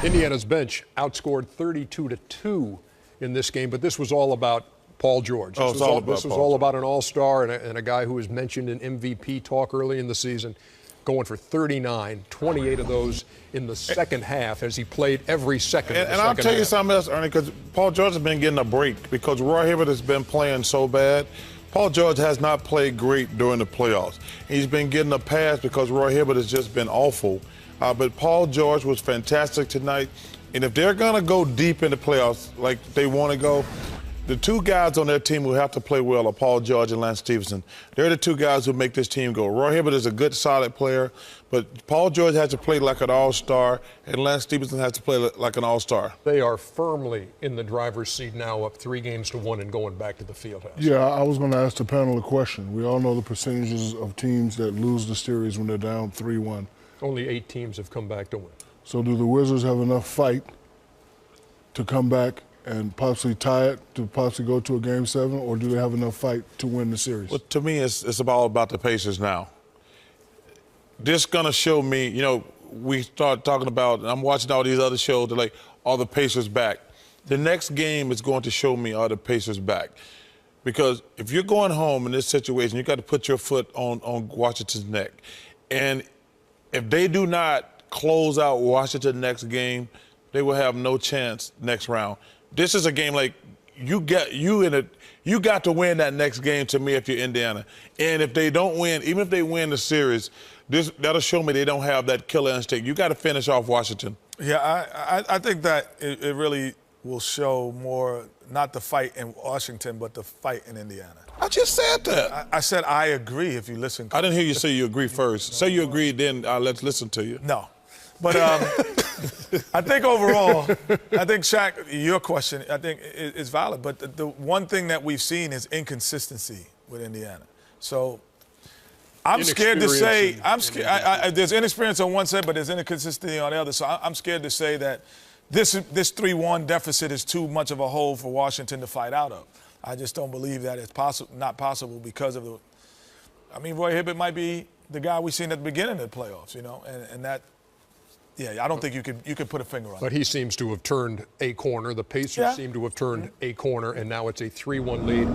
Indiana's bench outscored 32-2 in this game, but this was all about Paul George. This was all about an all-star and a guy who was mentioned in MVP talk early in the season, going for 39, 28 of those in the second half as he played every second. And I'll tell you something else, Ernie, because Paul George has been getting a break because Roy Hibbert has been playing so bad. Paul George has not played great during the playoffs. He's been getting a pass because Roy Hibbert has just been awful. But Paul George was fantastic tonight. And if they're going to go deep in the playoffs like they want to go, the two guys on their team who have to play well are Paul George and Lance Stephenson. They're the two guys who make this team go. Roy Hibbert is a good, solid player, but Paul George has to play like an all-star, and Lance Stephenson has to play like an all-star. They are firmly in the driver's seat now, up 3-1 and going back to the field house. Yeah, I was going to ask the panel a question. We all know the percentages of teams that lose the series when they're down 3-1. Only 8 teams have come back to win. So do the Wizards have enough fight to come back and possibly tie it, to possibly go to a Game 7, or do they have enough fight to win the series? Well, to me, it's all about the Pacers now. This going to show me, you know, we start talking about, and I'm watching all these other shows, they're like, are the Pacers back? The next game is going to show me, are the Pacers back? Because if you're going home in this situation, you got to put your foot on Washington's neck. And if they do not close out Washington next game, they will have no chance next round. This is a game like you got to win that next game to me if you're Indiana. And if they don't win, even if they win the series, that'll show me they don't have that killer instinct. You got to finish off Washington. Yeah, I think that it really will show more, not the fight in Washington, but the fight in Indiana. I just said that. I said I agree if you listen. I didn't hear you say you agree first. Say you agree, then let's listen to you. No. But I think overall, I think, Shaq, your question, I think is valid. But the one thing that we've seen is inconsistency with Indiana. So I'm scared to say, there's inexperience on one side, but there's inconsistency on the other. So I'm scared to say that this 3-1 deficit is too much of a hole for Washington to fight out of. I just don't believe that it's not possible because of the – I mean, Roy Hibbert might be the guy we've seen at the beginning of the playoffs, you know, and that – yeah, I don't think you could put a finger on it. But he seems to have turned a corner. The Pacers seem to have turned a corner, and now it's a 3-1 lead.